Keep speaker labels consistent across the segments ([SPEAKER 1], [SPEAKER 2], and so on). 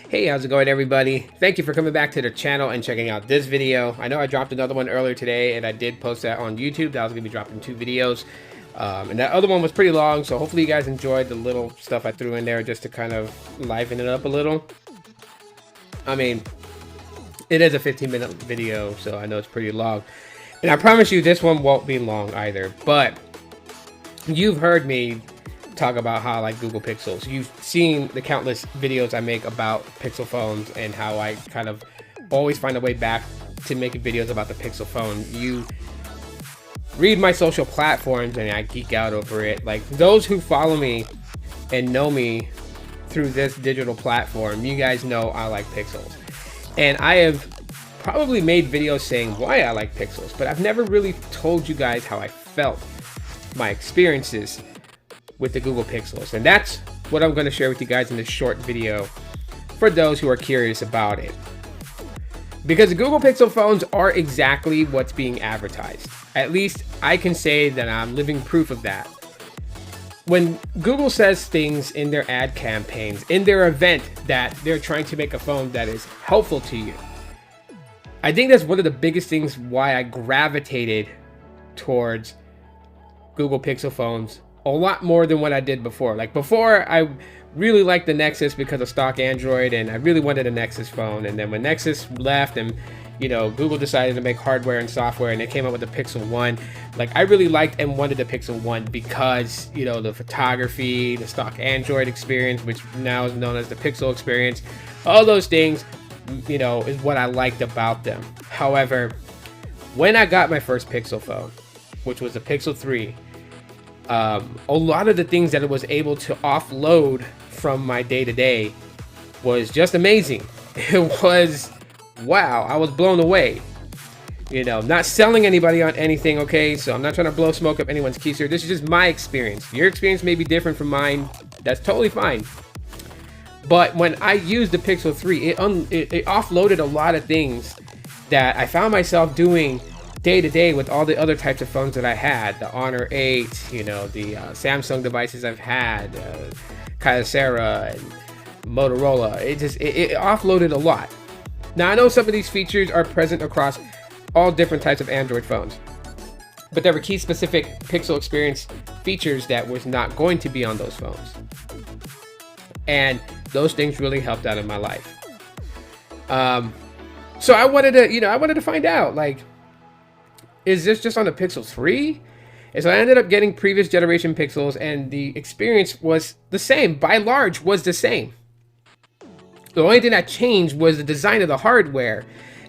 [SPEAKER 1] Hey, how's it going, everybody? Thank you for coming back to the channel and checking out this video. I know I dropped another one earlier today, and I did post that on YouTube. That was going to be dropping 2 videos. And that other one was pretty long, so hopefully you guys enjoyed the little stuff I threw in there just to kind of liven it up a little. I mean, it is a 15-minute video, so I know it's pretty long. And I promise you this one won't be long either, but you've heard me talk about how I like Google Pixels. You've seen the countless videos I make about Pixel phones and how I kind of always find a way back to making videos about the Pixel phone. You read my social platforms and I geek out over it. Like, those who follow me and know me through this digital platform, you guys know I like Pixels. And I have probably made videos saying why I like Pixels, but I've never really told you guys how I felt, my experiences with the Google Pixels. And that's what I'm going to share with you guys in this short video for those who are curious about it. Because the Google Pixel phones are exactly what's being advertised. At least I can say that I'm living proof of that. When Google says things in their ad campaigns, in their event, that they're trying to make a phone that is helpful to you, I think that's one of the biggest things why I gravitated towards Google Pixel phones a lot more than what I did before. Like, before, I really liked the Nexus because of stock Android, and I really wanted a Nexus phone. And then when Nexus left and, you know, Google decided to make hardware and software and they came up with the Pixel 1, like, I really liked and wanted the Pixel 1 because, you know, the photography, the stock Android experience, which now is known as the Pixel experience, all those things, you know, is what I liked about them. However, when I got my first Pixel phone, which was the Pixel 3, a lot of the things that it was able to offload from my day-to-day was just amazing. It was, wow, I was blown away. You know, not selling anybody on anything, okay? So I'm not trying to blow smoke up anyone's keys here. This is just my experience. Your experience may be different from mine. That's totally fine. But when I used the Pixel 3, it offloaded a lot of things that I found myself doing day to day with all the other types of phones that I had. The Honor 8, you know, the Samsung devices I've had, Kyocera and Motorola. It offloaded a lot. Now, I know some of these features are present across all different types of Android phones, but there were key specific Pixel experience features that was not going to be on those phones. And those things really helped out in my life. So I wanted to find out, like, is this just on the Pixel 3? And so I ended up getting previous generation Pixels, and the experience was the same. By and large, was the same. The only thing that changed was the design of the hardware,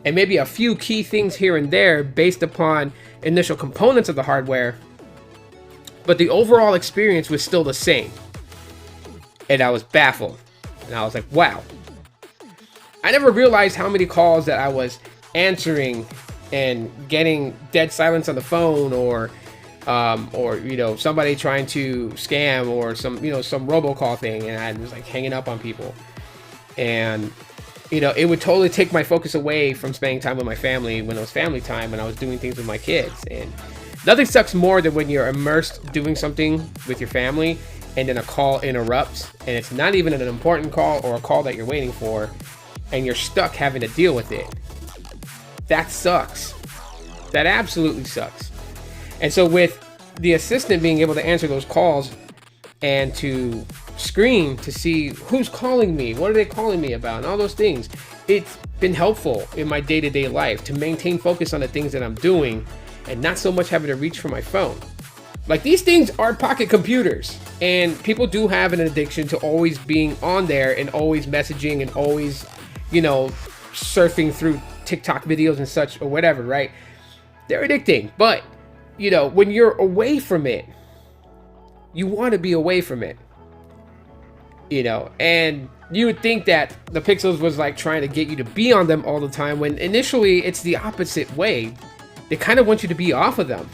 [SPEAKER 1] and maybe a few key things here and there based upon initial components of the hardware. But the overall experience was still the same. And I was baffled. And I was like, wow. I never realized how many calls that I was answering and getting dead silence on the phone, or you know, somebody trying to scam, or some robocall thing, and I was like hanging up on people. And, you know, it would totally take my focus away from spending time with my family when it was family time, when I was doing things with my kids. And nothing sucks more than when you're immersed doing something with your family and then a call interrupts, and it's not even an important call or a call that you're waiting for, and you're stuck having to deal with it. That sucks. That absolutely sucks. And so with the assistant being able to answer those calls and to screen to see who's calling me, what are they calling me about, and all those things, it's been helpful in my day-to-day life to maintain focus on the things that I'm doing and not so much having to reach for my phone. Like, these things are pocket computers, and people do have an addiction to always being on there and always messaging and always, you know, surfing through TikTok videos and such, or whatever, right? They're addicting. But, you know, when you're away from it, you want to be away from it, you know. And you would think that the Pixels was like trying to get you to be on them all the time, when initially it's the opposite way. They kind of want you to be off of them,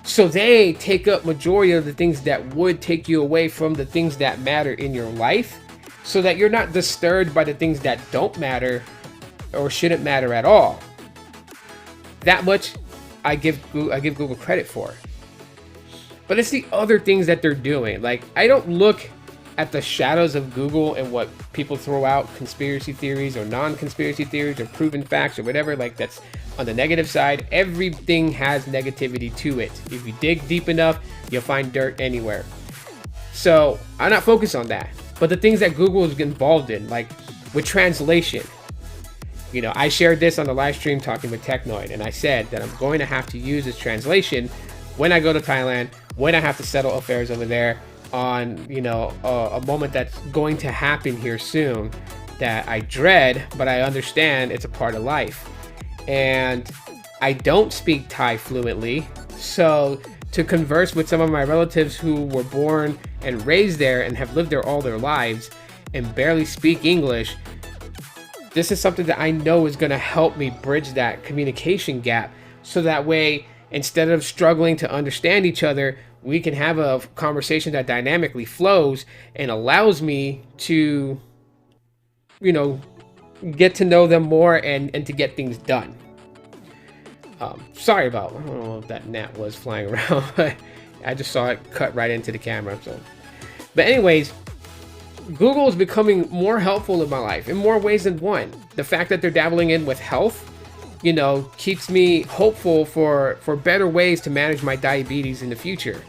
[SPEAKER 1] so they take up majority of the things that would take you away from the things that matter in your life, so that you're not disturbed by the things that don't matter or shouldn't matter at all. That much I give Google credit for. But it's the other things that they're doing. Like, I don't look at the shadows of Google and what people throw out, conspiracy theories or non-conspiracy theories or proven facts or whatever, like that's on the negative side, everything has negativity to it. If you dig deep enough, you'll find dirt anywhere. So I'm not focused on that. But the things that Google is involved in, like with translation, you know, I shared this on the live stream talking with Technoid, and I said that I'm going to have to use this translation when I go to Thailand, when I have to settle affairs over there on, you know, a moment that's going to happen here soon that I dread, but I understand it's a part of life. And I don't speak Thai fluently, so to converse with some of my relatives who were born and raised there and have lived there all their lives and barely speak English, this is something that I know is going to help me bridge that communication gap, so that way, instead of struggling to understand each other, we can have a conversation that dynamically flows and allows me to, you know, get to know them more and to get things done. Sorry about, I don't know if that gnat was flying around, but I just saw it cut right into the camera. So, but anyways, Google is becoming more helpful in my life in more ways than one. The fact that they're dabbling in with health, you know, keeps me hopeful for better ways to manage my diabetes in the future.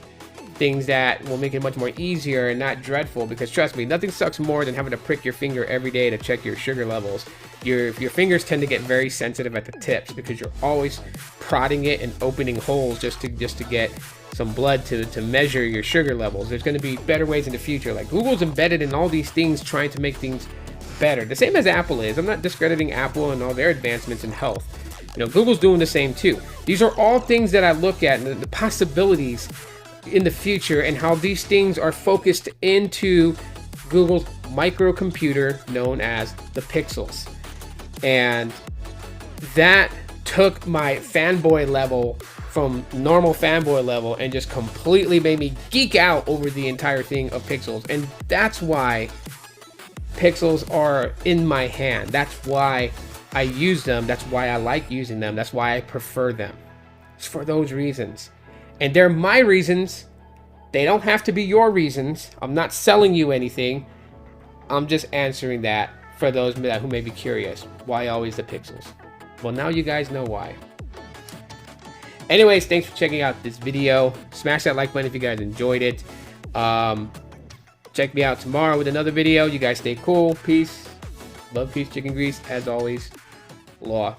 [SPEAKER 1] Things that will make it much more easier and not dreadful, because trust me, nothing sucks more than having to prick your finger every day to check your sugar levels. Your fingers tend to get very sensitive at the tips because you're always prodding it and opening holes just to get some blood to measure your sugar levels. There's going to be better ways in the future. Like Google's embedded in all these things, trying to make things better. The same as Apple is. I'm not discrediting Apple and all their advancements in health. You know, Google's doing the same too. These are all things that I look at and the possibilities in the future and how these things are focused into Google's microcomputer known as the Pixels. And that took my fanboy level from normal fanboy level and just completely made me geek out over the entire thing of Pixels. And that's why Pixels are in my hand. That's why I use them. That's why I like using them. That's why I prefer them. It's for those reasons. And they're my reasons. They don't have to be your reasons. I'm not selling you anything. I'm just answering that for those who may be curious. Why always the Pixels? Well, now you guys know why. Anyways, thanks for checking out this video. Smash that like button if you guys enjoyed it. Check me out tomorrow with another video. You guys stay cool. Peace. Love, peace, chicken grease. As always, Law.